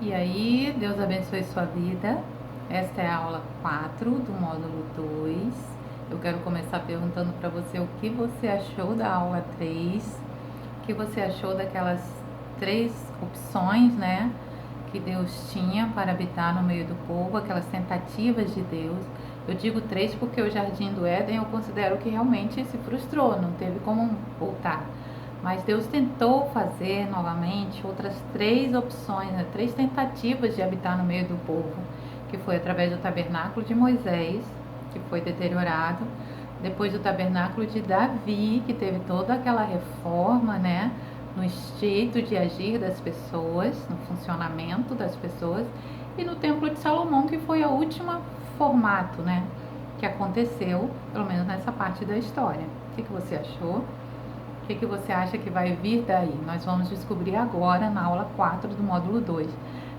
E aí, Deus abençoe sua vida. Esta é a aula 4 do módulo 2. Eu quero começar perguntando para você o que você achou da aula 3, o que você achou daquelas 3 opções, né, que Deus tinha para habitar no meio do povo, aquelas tentativas de Deus. Eu digo 3 porque o Jardim do Éden eu considero que realmente se frustrou, não teve como voltar. Mas Deus tentou fazer novamente outras 3 opções, né? 3 tentativas de habitar no meio do povo, que foi através do tabernáculo de Moisés, que foi deteriorado, depois do tabernáculo de Davi, que teve toda aquela reforma, né, no jeito de agir das pessoas, no funcionamento das pessoas, e no templo de Salomão, que foi a última formato, né, que aconteceu, pelo menos nessa parte da história. O que você achou? O que você acha que vai vir daí? Nós vamos descobrir agora na aula 4 do módulo 2.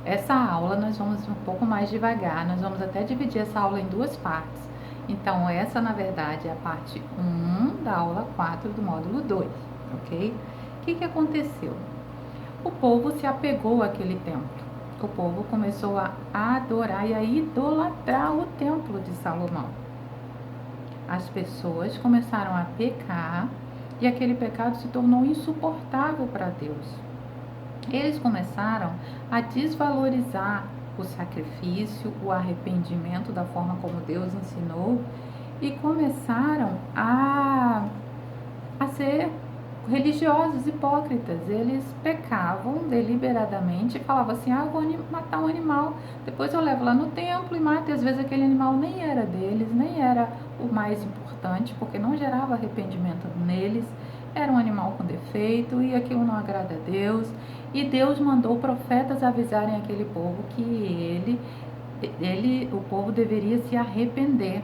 Essa aula nós vamos um pouco mais devagar, nós vamos até dividir essa aula em 2 partes. Então, essa na verdade é a parte 1 da aula 4 do módulo 2, ok? O que aconteceu? O povo se apegou àquele templo. O povo começou a adorar e a idolatrar o templo de Salomão. As pessoas começaram a pecar e aquele pecado se tornou insuportável para Deus. Eles começaram a desvalorizar o sacrifício, o arrependimento da forma como Deus ensinou e começaram a ser religiosos hipócritas. Eles pecavam deliberadamente e falavam assim: eu vou matar um animal, depois eu levo lá no templo e mato. E às vezes aquele animal nem era deles, nem era o mais importante, porque não gerava arrependimento neles. Era um animal com defeito e aquilo não agrada a Deus. E Deus mandou profetas avisarem aquele povo que o povo deveria se arrepender.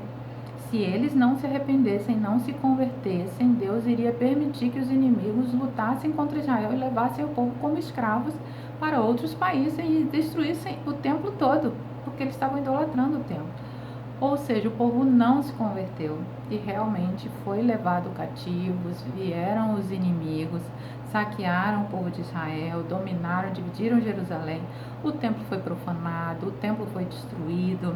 Se eles não se arrependessem, não se convertessem, Deus iria permitir que os inimigos lutassem contra Israel e levassem o povo como escravos para outros países e destruíssem o templo todo, porque eles estavam idolatrando o templo. Ou seja, o povo não se converteu e realmente foi levado cativo, vieram os inimigos, saquearam o povo de Israel, dominaram, dividiram Jerusalém, o templo foi profanado, o templo foi destruído.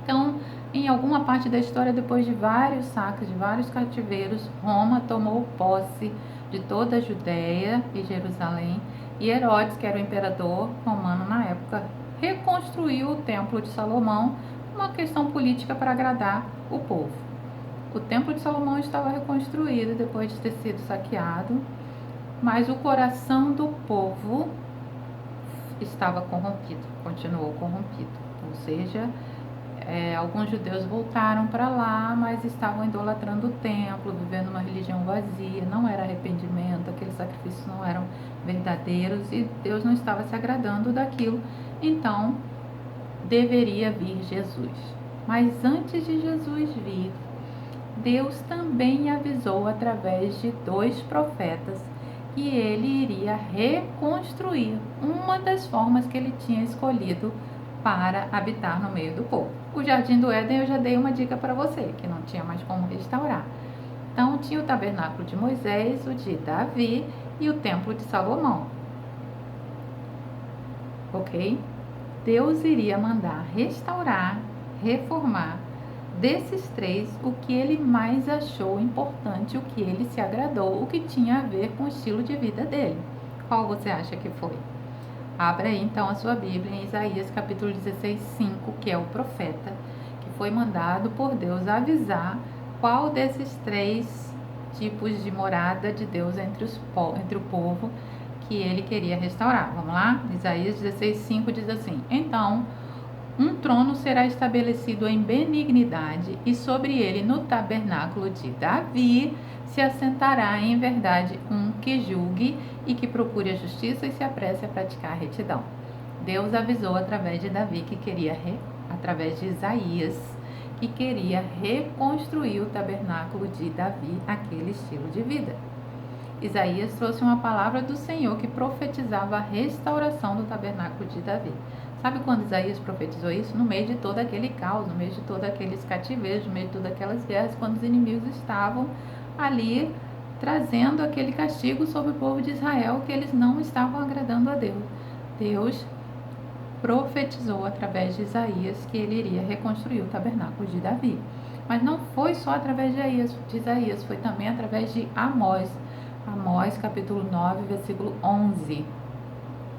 Então, em alguma parte da história, depois de vários saques, de vários cativeiros, Roma tomou posse de toda a Judéia e Jerusalém, e Herodes, que era o imperador romano na época, reconstruiu o templo de Salomão, uma questão política para agradar o povo. O templo de Salomão estava reconstruído depois de ter sido saqueado, mas o coração do povo estava corrompido, continuou corrompido, ou seja, alguns judeus voltaram para lá, mas estavam idolatrando o templo, vivendo uma religião vazia, não era arrependimento, aqueles sacrifícios não eram verdadeiros e Deus não estava se agradando daquilo. Então, deveria vir Jesus. Mas antes de Jesus vir, Deus também avisou através de 2 profetas que ele iria reconstruir uma das formas que ele tinha escolhido para habitar no meio do povo. O Jardim do Éden eu já dei uma dica para você, que não tinha mais como restaurar. Então tinha o tabernáculo de Moisés, o de Davi e o templo de Salomão. Ok? Deus iria mandar restaurar, reformar desses 3 o que ele mais achou importante, o que ele se agradou, o que tinha a ver com o estilo de vida dele. Qual você acha que foi? Abra aí então a sua Bíblia em Isaías capítulo 16, 5, que é o profeta que foi mandado por Deus avisar qual desses 3 tipos de morada de Deus entre o povo que ele queria restaurar. Vamos lá? Isaías 16, 5 diz assim: Então, um trono será estabelecido em benignidade, e sobre ele, no tabernáculo de Davi, se assentará em verdade um que julgue e que procure a justiça e se apresse a praticar a retidão. Deus avisou através de Davi que queria, através de Isaías, que queria reconstruir o tabernáculo de Davi, aquele estilo de vida. Isaías trouxe uma palavra do Senhor que profetizava a restauração do tabernáculo de Davi. Sabe quando Isaías profetizou isso? No meio de todo aquele caos, no meio de todos aqueles cativeiros, no meio de todas aquelas guerras, quando os inimigos estavam ali trazendo aquele castigo sobre o povo de Israel, que eles não estavam agradando a Deus. Deus profetizou através de Isaías que ele iria reconstruir o tabernáculo de Davi. Mas não foi só através de Isaías, foi também através de Amós. Amós capítulo 9, versículo 11.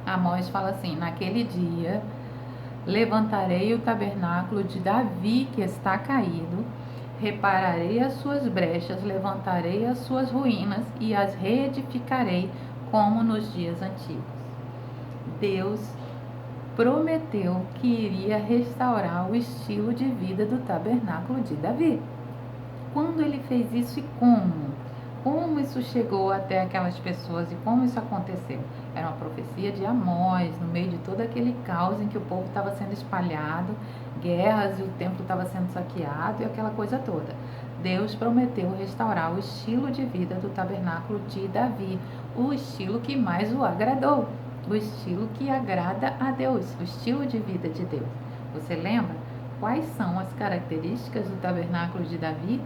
Amós fala assim: naquele dia levantarei o tabernáculo de Davi que está caído, repararei as suas brechas, levantarei as suas ruínas e as reedificarei como nos dias antigos. Deus prometeu que iria restaurar o estilo de vida do tabernáculo de Davi. Quando ele fez isso e como? Como isso chegou até aquelas pessoas e como isso aconteceu? Era uma profecia de Amós, no meio de todo aquele caos em que o povo estava sendo espalhado, guerras e o templo estava sendo saqueado e aquela coisa toda. Deus prometeu restaurar o estilo de vida do tabernáculo de Davi, o estilo que mais o agradou, o estilo que agrada a Deus, o estilo de vida de Deus. Você lembra quais são as características do tabernáculo de Davi?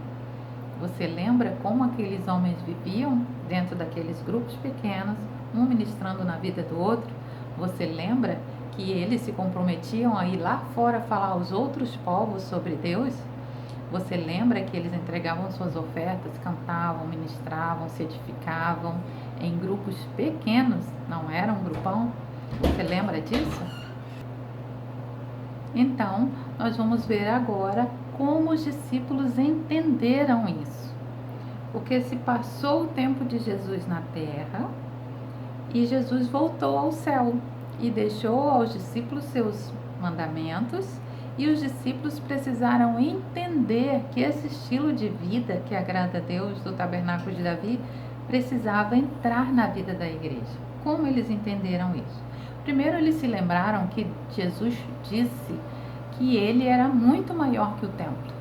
Você lembra como aqueles homens viviam dentro daqueles grupos pequenos, um ministrando na vida do outro? Você lembra que eles se comprometiam a ir lá fora falar aos outros povos sobre Deus? Você lembra que eles entregavam suas ofertas, cantavam, ministravam, se edificavam em grupos pequenos, não era um grupão? Você lembra disso? Então, nós vamos ver agora como os discípulos entenderam isso. Porque se passou o tempo de Jesus na terra e Jesus voltou ao céu e deixou aos discípulos seus mandamentos, e os discípulos precisaram entender que esse estilo de vida que agrada a Deus do tabernáculo de Davi precisava entrar na vida da igreja. Como eles entenderam isso? Primeiro, eles se lembraram que Jesus disse que ele era muito maior que o templo.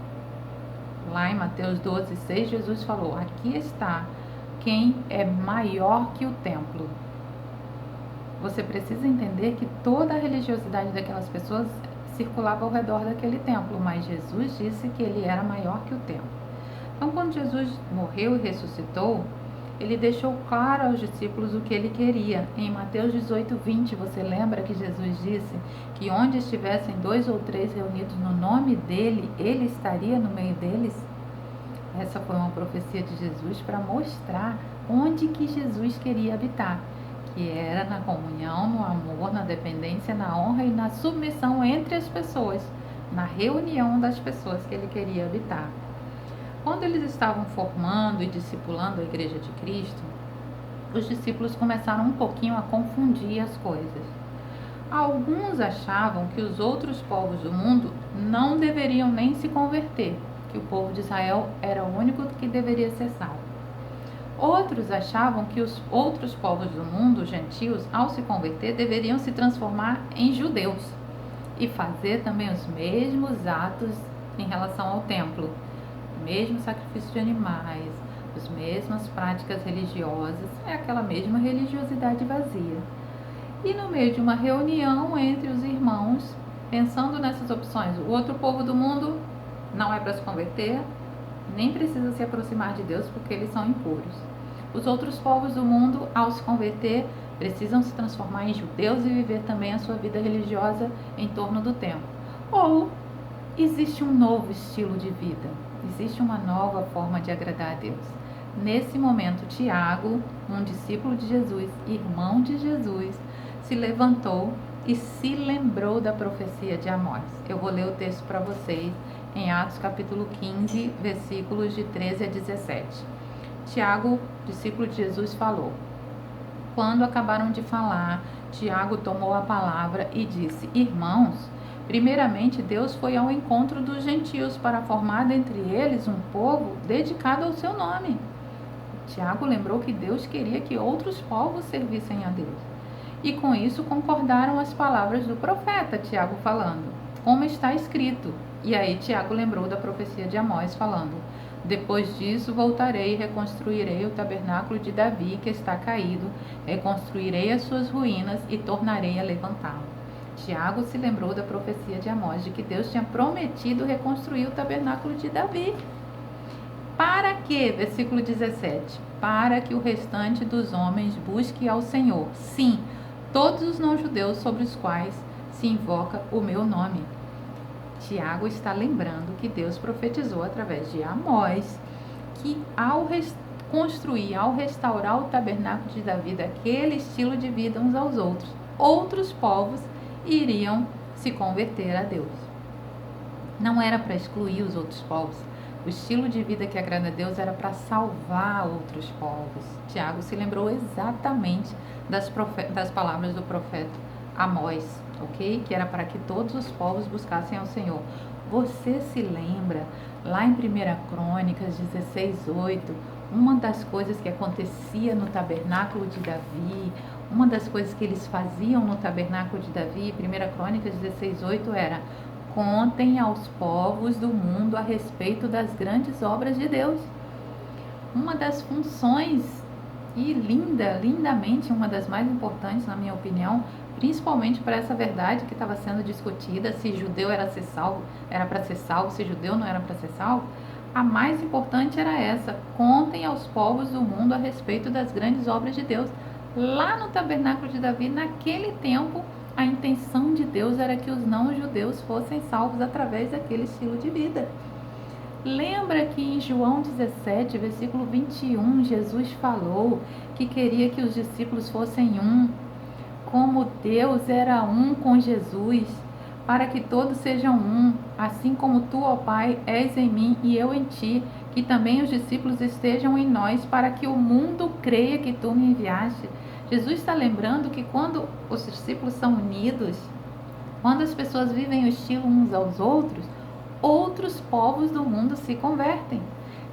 Lá em Mateus 12:6, Jesus falou: aqui está quem é maior que o templo. Você precisa entender que toda a religiosidade daquelas pessoas circulava ao redor daquele templo, mas Jesus disse que ele era maior que o templo. Então, quando Jesus morreu e ressuscitou, ele deixou claro aos discípulos o que ele queria. Em Mateus 18:20, você lembra que Jesus disse que onde estivessem 2 ou 3 reunidos no nome dele, ele estaria no meio deles? Essa foi uma profecia de Jesus para mostrar onde que Jesus queria habitar, que era na comunhão, no amor, na dependência, na honra e na submissão entre as pessoas, na reunião das pessoas que ele queria habitar. Quando eles estavam formando e discipulando a Igreja de Cristo, os discípulos começaram um pouquinho a confundir as coisas. Alguns achavam que os outros povos do mundo não deveriam nem se converter, que o povo de Israel era o único que deveria ser salvo. Outros achavam que os outros povos do mundo, os gentios, ao se converter, deveriam se transformar em judeus e fazer também os mesmos atos em relação ao templo, o mesmo sacrifício de animais, as mesmas práticas religiosas, é aquela mesma religiosidade vazia. E no meio de uma reunião entre os irmãos, pensando nessas opções, o outro povo do mundo não é para se converter, nem precisa se aproximar de Deus porque eles são impuros. Os outros povos do mundo, ao se converter, precisam se transformar em judeus e viver também a sua vida religiosa em torno do templo. Ou existe um novo estilo de vida, existe uma nova forma de agradar a Deus. Nesse momento, Tiago, um discípulo de Jesus, irmão de Jesus, se levantou e se lembrou da profecia de Amós. Eu vou ler o texto para vocês em Atos capítulo 15, versículos de 13 a 17. Tiago, discípulo de Jesus, falou: quando acabaram de falar, Tiago tomou a palavra e disse: irmãos, primeiramente Deus foi ao encontro dos gentios para formar dentre eles um povo dedicado ao seu nome. Tiago lembrou que Deus queria que outros povos servissem a Deus. E com isso concordaram as palavras do profeta, Tiago falando, como está escrito. E aí Tiago lembrou da profecia de Amós falando: depois disso voltarei e reconstruirei o tabernáculo de Davi que está caído, reconstruirei as suas ruínas e tornarei a levantá-lo. Tiago se lembrou da profecia de Amós de que Deus tinha prometido reconstruir o tabernáculo de Davi. Para que, versículo 17, para que o restante dos homens busque ao Senhor, sim, todos os não-judeus sobre os quais se invoca o meu nome. Tiago está lembrando que Deus profetizou através de Amós que ao construir, ao restaurar o tabernáculo de Davi, daquele estilo de vida uns aos outros, outros povos iriam se converter a Deus. Não era para excluir os outros povos. O estilo de vida que agrada a Deus era para salvar outros povos. Tiago se lembrou exatamente das palavras do profeta Amós, ok? Que era para que todos os povos buscassem ao Senhor. Você se lembra, lá em 1 Crônicas 16:8, uma das coisas que acontecia no tabernáculo de Davi, uma das coisas que eles faziam no tabernáculo de Davi, 1 Crônicas 16:8 era: contem aos povos do mundo a respeito das grandes obras de Deus. Uma das funções, e lindamente, uma das mais importantes, na minha opinião, principalmente para essa verdade que estava sendo discutida, se judeu era para ser salvo, se judeu não era para ser salvo, a mais importante era essa: contem aos povos do mundo a respeito das grandes obras de Deus. Lá no tabernáculo de Davi, naquele tempo, a intenção de Deus era que os não-judeus fossem salvos através daquele estilo de vida. Lembra que em João 17, versículo 21, Jesus falou que queria que os discípulos fossem um, como Deus era um com Jesus, para que todos sejam um, assim como tu, ó Pai, és em mim e eu em ti, que também os discípulos estejam em nós, para que o mundo creia que tu me enviaste. Jesus está lembrando que quando os discípulos são unidos, quando as pessoas vivem o estilo uns aos outros, outros povos do mundo se convertem.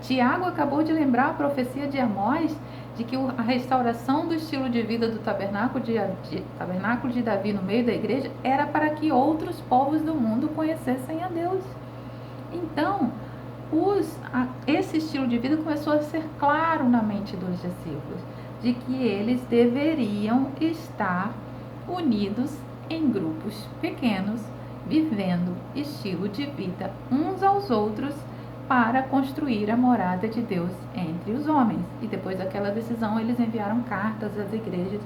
Tiago acabou de lembrar a profecia de Amós, de que a restauração do estilo de vida do tabernáculo de Davi no meio da igreja era para que outros povos do mundo conhecessem a Deus. Então, esse estilo de vida começou a ser claro na mente dos discípulos, de que eles deveriam estar unidos em grupos pequenos, vivendo estilo de vida uns aos outros para construir a morada de Deus entre os homens. E depois daquela decisão, eles enviaram cartas às igrejas,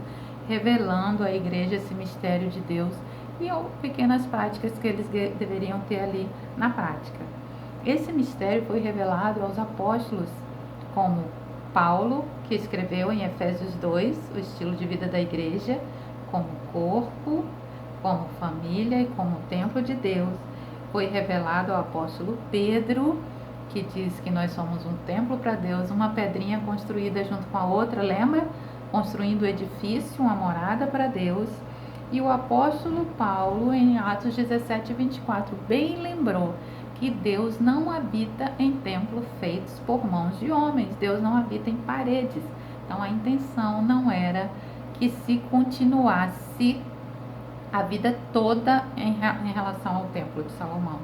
revelando à igreja esse mistério de Deus e pequenas práticas que eles deveriam ter ali na prática. Esse mistério foi revelado aos apóstolos, como Paulo, que escreveu em Efésios 2, o estilo de vida da igreja, como corpo, como família e como templo de Deus. Foi revelado ao apóstolo Pedro, que diz que nós somos um templo para Deus, uma pedrinha construída junto com a outra, lembra? Construindo o edifício, uma morada para Deus. E o apóstolo Paulo, em Atos 17:24, bem lembrou que Deus não habita em templos feitos por mãos de homens. Deus não habita em paredes. Então a intenção não era que se continuasse a vida toda em relação ao templo de Salomão.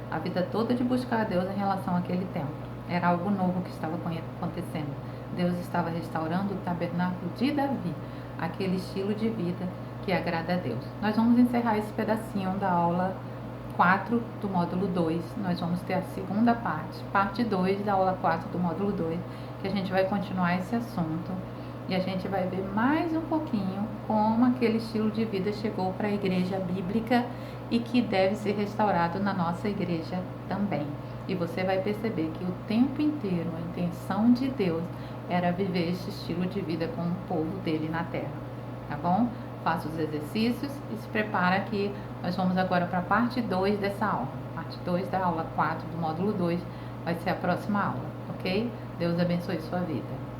A vida toda de buscar a Deus em relação àquele templo. Era algo novo que estava acontecendo. Deus estava restaurando o tabernáculo de Davi, aquele estilo de vida que agrada a Deus. Nós vamos encerrar esse pedacinho da aula 4 do módulo 2. Nós vamos ter a segunda parte 2 da aula 4 do módulo 2, que a gente vai continuar esse assunto. E a gente vai ver mais um pouquinho como aquele estilo de vida chegou para a igreja bíblica e que deve ser restaurado na nossa igreja também. E você vai perceber que o tempo inteiro a intenção de Deus era viver esse estilo de vida com o povo dele na terra. Tá bom? Faça os exercícios e se prepara que nós vamos agora para a parte 2 dessa aula. Parte 2 da aula 4 do módulo 2 vai ser a próxima aula, ok? Deus abençoe sua vida.